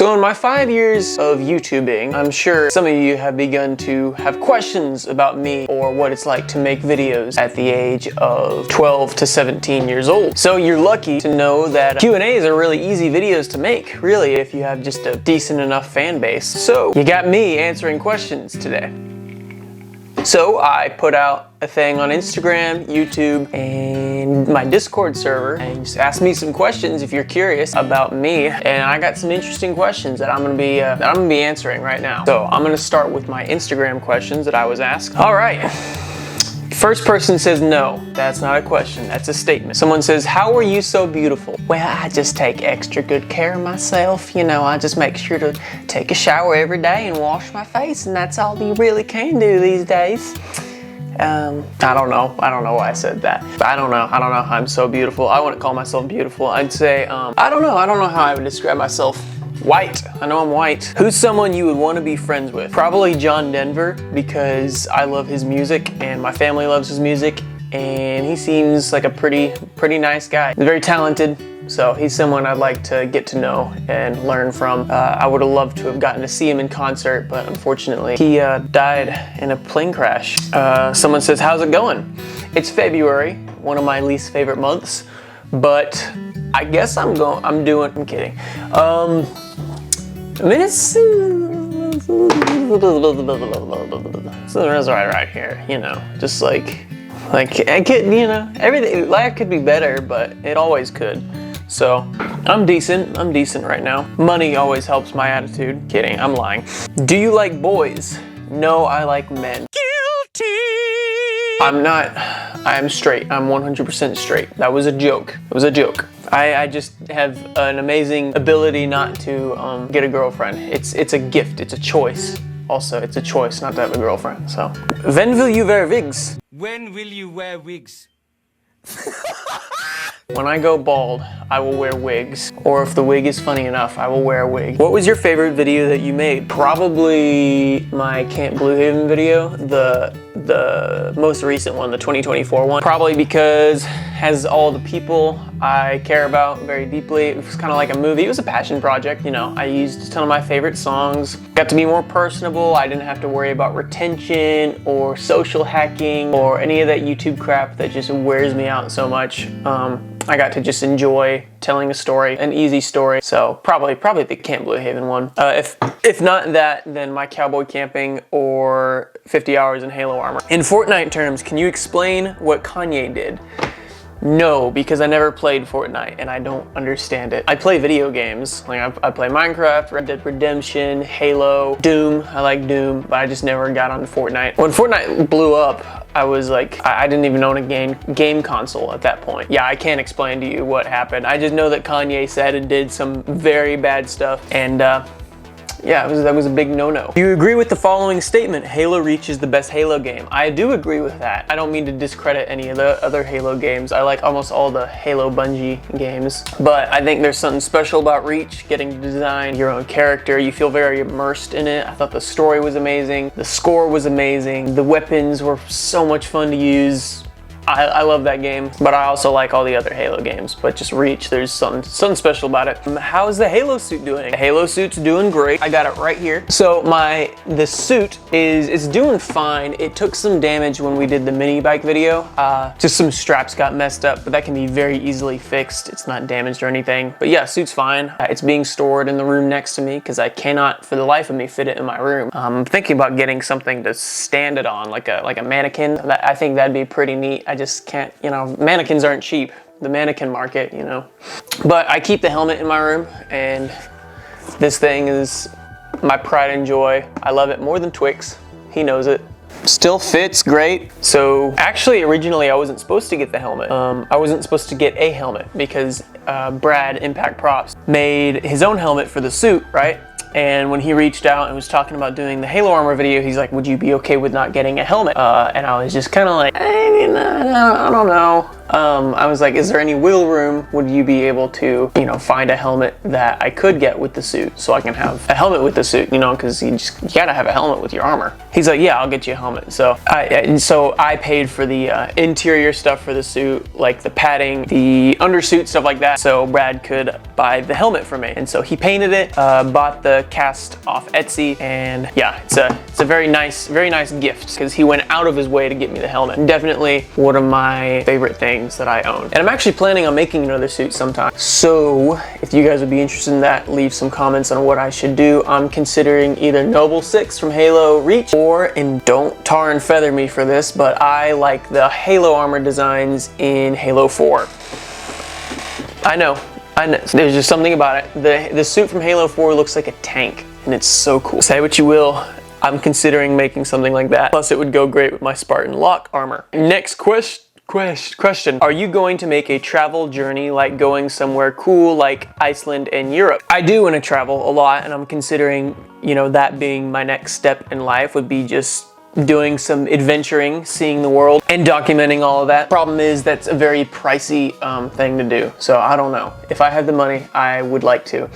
So in my 5 years of YouTubing, I'm sure some of you have begun to have questions about me or what it's like to make videos at the age of 12 to 17 years old. So you're lucky to know that Q&As are really easy videos to make, really, if you have just a decent enough fan base. So you got me answering questions today. So I put out a thing on Instagram, YouTube, and my Discord server, and just ask me some questions if you're curious about me. And I got some interesting questions that I'm gonna be answering right now. So I'm gonna start with my Instagram questions that I was asked. All right. First person says no. That's not a question, that's a statement. Someone says, how are you so beautiful? Well, I just take extra good care of myself. You know, I just make sure to take a shower every day and wash my face, and that's all you really can do these days. I don't know why I said that. I don't know how I'm so beautiful. I wouldn't call myself beautiful. I'd say, I don't know how I would describe myself. White. I know I'm white. Who's someone you would want to be friends with? Probably John Denver, because I love his music and my family loves his music, and he seems like a pretty nice guy. He's very talented, so he's someone I'd like to get to know and learn from. I would have loved to have gotten to see him in concert, but unfortunately he died in a plane crash. Someone says, how's it going? It's February, one of my least favorite months, but I guess I'm kidding. I mean, it's right here, you know, just like I could, you know, everything, life could be better, but it always could. So I'm decent right now. Money always helps my attitude. Kidding, I'm lying. Do you like boys? No, I like men. Guilty. I am straight. I'm 100% straight. That was a joke. It was a joke. I just have an amazing ability not to get a girlfriend. It's a gift. It's a choice. Also, it's a choice not to have a girlfriend. So, when will you wear wigs? When will you wear wigs? When I go bald, I will wear wigs. Or if the wig is funny enough, I will wear a wig. What was your favorite video that you made? Probably my Camp Blue Haven video, the most recent one, the 2024 one. Probably because it has all the people I care about very deeply. It was kind of like a movie. It was a passion project, you know. I used a ton of my favorite songs. Got to be more personable. I didn't have to worry about retention or social hacking or any of that YouTube crap that just wears me out so much. I got to just enjoy telling a story, an easy story. So probably the Camp Blue Haven one. If not that, then my cowboy camping or 50 hours in Halo armor. In Fortnite terms, can you explain what Kanye did? No, because I never played Fortnite and I don't understand it. I play video games. Like I play Minecraft, Red Dead Redemption, Halo, Doom. I like Doom, but I just never got on Fortnite. When Fortnite blew up, I was like, I didn't even own a game console at that point. Yeah, I can't explain to you what happened. I just know that Kanye said and did some very bad stuff, and yeah, that was a big no-no. Do you agree with the following statement? Halo Reach is the best Halo game. I do agree with that. I don't mean to discredit any of the other Halo games. I like almost all the Halo Bungie games. But I think there's something special about Reach, getting to design your own character. You feel very immersed in it. I thought the story was amazing. The score was amazing. The weapons were so much fun to use. I love that game, but I also like all the other Halo games, but just Reach, there's something special about it. How is the Halo suit doing? The Halo suit's doing great. I got it right here. So the suit is doing fine. It took some damage when we did the mini bike video. Just some straps got messed up, but that can be very easily fixed. It's not damaged or anything, but yeah, suit's fine. It's being stored in the room next to me because I cannot, for the life of me, fit it in my room. I'm thinking about getting something to stand it on, like a mannequin. I think that'd be pretty neat. I just can't, you know, mannequins aren't cheap. The mannequin market, you know. But I keep the helmet in my room, and this thing is my pride and joy. I love it more than Twix. He knows it. Still fits great. So actually, originally I wasn't supposed to get the helmet. I wasn't supposed to get a helmet because Brad, Impact Props, made his own helmet for the suit, right? And when he reached out and was talking about doing the Halo armor video, he's like, would you be okay with not getting a helmet? And I was just kind of like, I don't know. I was like, is there any wiggle room? Would you be able to, you know, find a helmet that I could get with the suit so I can have a helmet with the suit, you know, because you gotta have a helmet with your armor. He's like, yeah, I'll get you a helmet. So I paid for the interior stuff for the suit, like the padding, the undersuit, stuff like that, so Brad could buy the helmet for me. And so he painted it, bought the cast off Etsy, and yeah, it's a very nice gift because he went out of his way to get me the helmet. Definitely one of my favorite things that I own. And I'm actually planning on making another suit sometime. So if you guys would be interested in that, leave some comments on what I should do. I'm considering either Noble 6 from Halo Reach, or, and don't tar and feather me for this, but I like the Halo armor designs in Halo 4. I know, there's just something about it. The suit from Halo 4 looks like a tank, and it's so cool. Say what you will, I'm considering making something like that. Plus it would go great with my Spartan Lock armor. Next question. Are you going to make a travel journey, like going somewhere cool like Iceland and Europe? I do want to travel a lot, and I'm considering, you know, that being my next step in life would be just doing some adventuring, seeing the world, and documenting all of that. Problem is that's a very pricey thing to do. So I don't know. If I had the money, I would like to.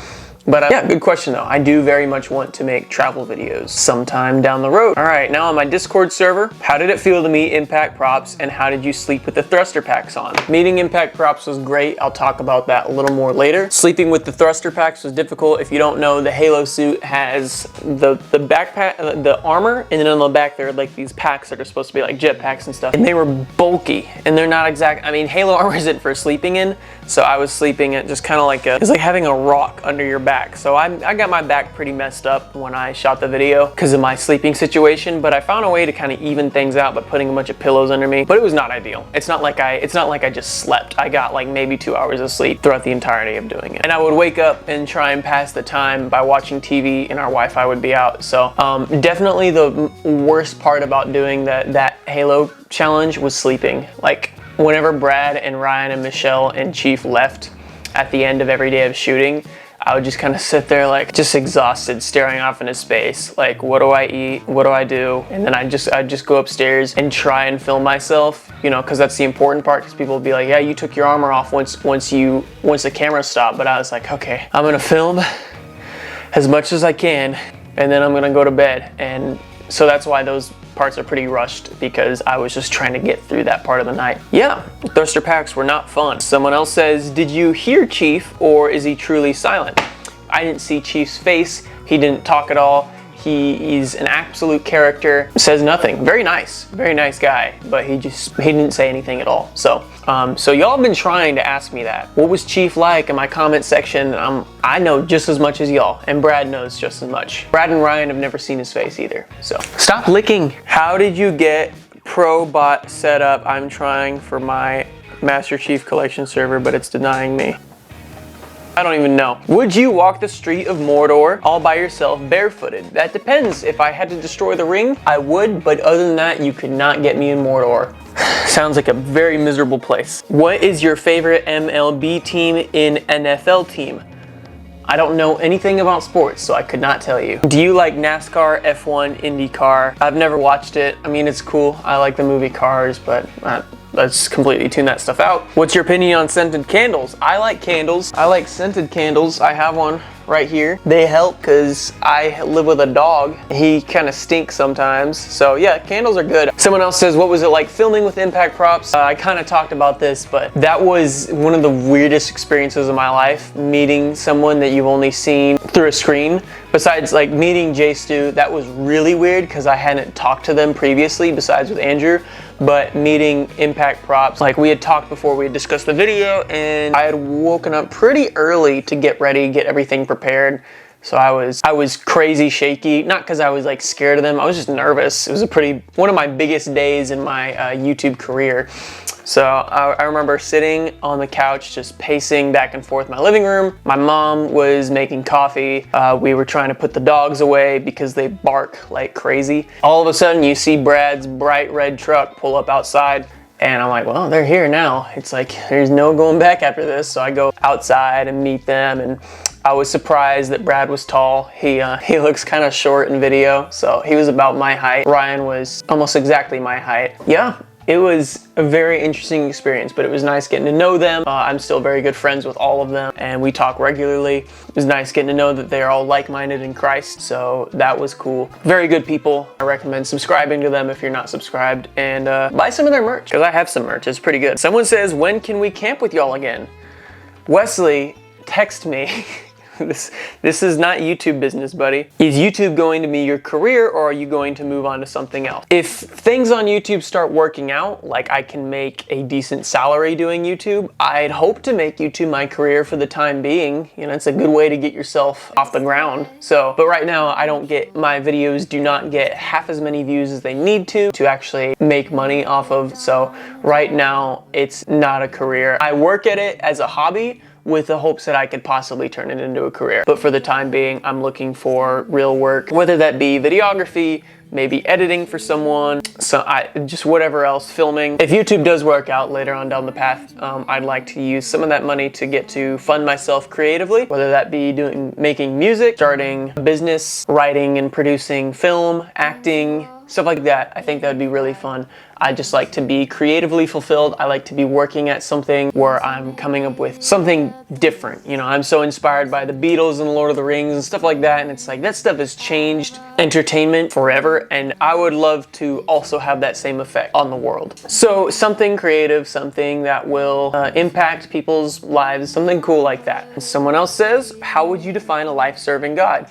But yeah, good question though. I do very much want to make travel videos sometime down the road. All right, now on my Discord server, how did it feel to meet Impact Props, and how did you sleep with the thruster packs on? Meeting Impact Props was great. I'll talk about that a little more later. Sleeping with the thruster packs was difficult. If you don't know, the Halo suit has the backpack, the armor, and then on the back there are like these packs that are supposed to be like jet packs and stuff. And they were bulky, and they're not exact. I mean, Halo armor isn't for sleeping in, so I was sleeping at just kind of like it's like having a rock under your back. So I got my back pretty messed up when I shot the video because of my sleeping situation, but I found a way to kind of even things out by putting a bunch of pillows under me. But it was not ideal. It's not like I just slept. I got like maybe 2 hours of sleep throughout the entirety of doing it. And I would wake up and try and pass the time by watching TV, and our Wi-Fi would be out. So definitely the worst part about doing that Halo challenge was sleeping. Like whenever Brad and Ryan and Michelle and Chief left at the end of every day of shooting, I would just kind of sit there like just exhausted, staring off into space. Like, what do I eat? What do I do? And then I'd just go upstairs and try and film myself, you know, because that's the important part, because people would be like, yeah, you took your armor off once the camera stopped. But I was like, okay, I'm gonna film as much as I can, and then I'm gonna go to bed. And so that's why those parts are pretty rushed, because I was just trying to get through that part of the night. Yeah, thruster packs were not fun. Someone else says, did you hear Chief, or is he truly silent? I didn't see Chief's face. He didn't talk at all. He's an absolute character, says nothing. Very nice guy, but he didn't say anything at all. So y'all have been trying to ask me that. What was Chief like in my comment section? I know just as much as y'all, and Brad knows just as much. Brad and Ryan have never seen his face either, so. Stop licking. How did you get ProBot set up? I'm trying for my Master Chief Collection server, but it's denying me. I don't even know. Would you walk the street of Mordor all by yourself barefooted? That depends. If I had to destroy the ring, I would, but other than that, you could not get me in Mordor. Sounds like a very miserable place. What is your favorite MLB team in NFL team? I don't know anything about sports, so I could not tell you. Do you like NASCAR, F1, IndyCar? I've never watched it. I mean, it's cool. I like the movie Cars, but let's completely tune that stuff out. What's your opinion on scented candles? I like candles. I like scented candles. I have one right here. They help because I live with a dog. He kind of stinks sometimes. So yeah, candles are good. Someone else says, what was it like filming with Impact Props? I kind of talked about this, but that was one of the weirdest experiences of my life, meeting someone that you've only seen through a screen. Besides like meeting Jay Stu, that was really weird because I hadn't talked to them previously besides with Andrew. But meeting Impact Props, like we had talked before, we had discussed the video, and I had woken up pretty early to get ready, get everything prepared. So I was crazy shaky, not because I was like scared of them, I was just nervous. It was one of my biggest days in my YouTube career. So I remember sitting on the couch, just pacing back and forth in my living room. My mom was making coffee. We were trying to put the dogs away because they bark like crazy. All of a sudden you see Brad's bright red truck pull up outside. And I'm like, well, they're here now. It's like, there's no going back after this. So I go outside and meet them, and I was surprised that Brad was tall. He looks kind of short in video, so he was about my height. Ryan was almost exactly my height. Yeah, It was a very interesting experience, but it was nice getting to know them. I'm still very good friends with all of them, and we talk regularly. It was nice getting to know that they're all like-minded in Christ, so that was cool. Very good people. I recommend subscribing to them if you're not subscribed, and buy some of their merch, because I have some merch. It's pretty good. Someone says, when can we camp with y'all again? Wesley, text me. This is not YouTube business, buddy. Is YouTube going to be your career, or are you going to move on to something else? If things on YouTube start working out, like I can make a decent salary doing YouTube, I'd hope to make YouTube my career for the time being. You know, it's a good way to get yourself off the ground. So, but right now my videos do not get half as many views as they need to actually make money off of. So right now it's not a career. I work at it as a hobby, with the hopes that I could possibly turn it into a career. But for the time being, I'm looking for real work, whether that be videography, maybe editing for someone, just whatever else, filming. If YouTube does work out later on down the path, I'd like to use some of that money to get to fund myself creatively, whether that be making music, starting a business, writing and producing film, acting, stuff like that. I think that would be really fun. I just like to be creatively fulfilled. I like to be working at something where I'm coming up with something different. You know, I'm so inspired by the Beatles and Lord of the Rings and stuff like that, and it's like that stuff has changed entertainment forever, and I would love to also have that same effect on the world. So something creative, something that will impact people's lives, something cool like that. And someone else says, how would you define a life-serving God?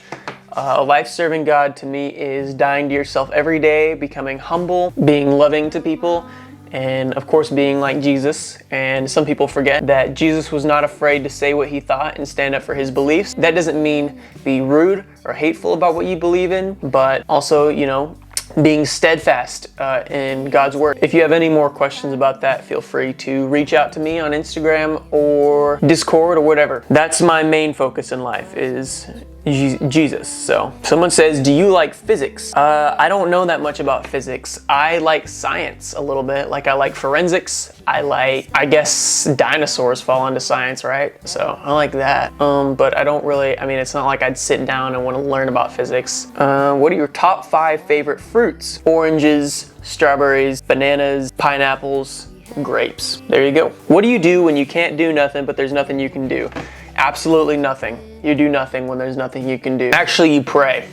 A life-serving God to me is dying to yourself every day, becoming humble, being loving to people, and of course being like Jesus. And some people forget that Jesus was not afraid to say what he thought and stand up for his beliefs. That doesn't mean be rude or hateful about what you believe in, but also, you know, being steadfast in God's word. If you have any more questions about that, feel free to reach out to me on Instagram or Discord or whatever. That's my main focus in life, is Jesus. So someone says, do you like physics? I don't know that much about physics. I like science a little bit. Like I like forensics. I guess dinosaurs fall into science, right? So I like that. But I don't really, I mean, it's not like I'd sit down and want to learn about physics. What are your top 5 favorite fruits? Oranges, strawberries, bananas, pineapples, grapes. There you go. What do you do when you can't do nothing, but there's nothing you can do? Absolutely nothing. You do nothing when there's nothing you can do. Actually, you pray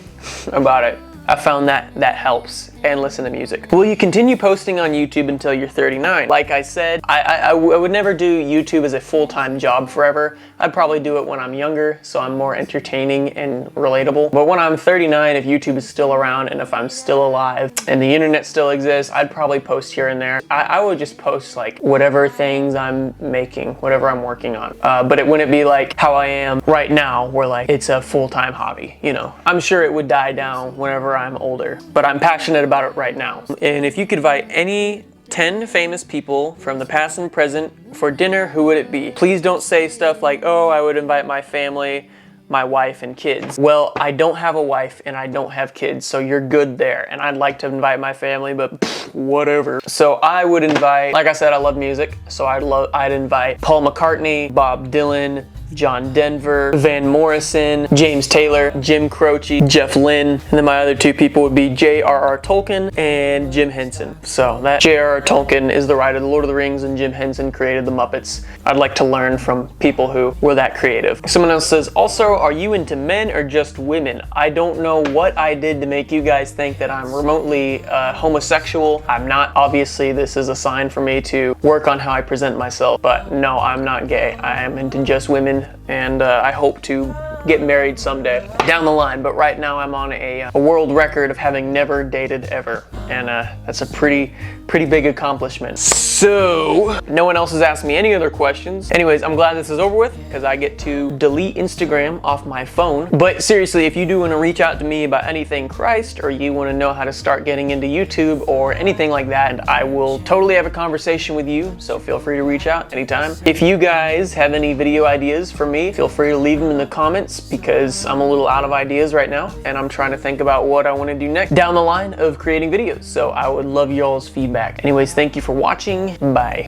about it. I found that helps, and listen to music. Will you continue posting on YouTube until you're 39? Like I said, I would never do YouTube as a full-time job forever. I'd probably do it when I'm younger, so I'm more entertaining and relatable. But when I'm 39, if YouTube is still around and if I'm still alive and the internet still exists, I'd probably post here and there. I would just post like whatever things I'm making, whatever I'm working on. But it wouldn't be like how I am right now, where like it's a full-time hobby, you know. I'm sure it would die down whenever I'm older, but I'm passionate about it right now. And if you could invite any 10 famous people from the past and present for dinner, who would it be? Please don't say stuff like, oh, I would invite my family, my wife and kids. Well, I don't have a wife and I don't have kids, so you're good there. And I'd like to invite my family, but whatever. So I would invite, like I said, I love music, so I'd invite Paul McCartney, Bob Dylan, John Denver, Van Morrison, James Taylor, Jim Croce, Jeff Lynne, and then my other 2 people would be J.R.R. Tolkien and Jim Henson. So that J.R.R. Tolkien is the writer of The Lord of the Rings, and Jim Henson created the Muppets. I'd like to learn from people who were that creative. Someone else says, also, are you into men or just women? I don't know what I did to make you guys think that I'm remotely homosexual. I'm not. Obviously, this is a sign for me to work on how I present myself, but no, I'm not gay. I am into just women, and I hope to get married someday down the line, but right now I'm on a world record of having never dated ever, and that's a pretty big accomplishment. So no one else has asked me any other questions. Anyways, I'm glad this is over with, because I get to delete Instagram off my phone. But seriously, if you do want to reach out to me about anything Christ, or you want to know how to start getting into YouTube or anything like that, I will totally have a conversation with you, so feel free to reach out anytime. If you guys have any video ideas for me, feel free to leave them in the comments, because I'm a little out of ideas right now, and I'm trying to think about what I want to do next down the line of creating videos. So I would love y'all's feedback. Anyways, thank you for watching. Bye.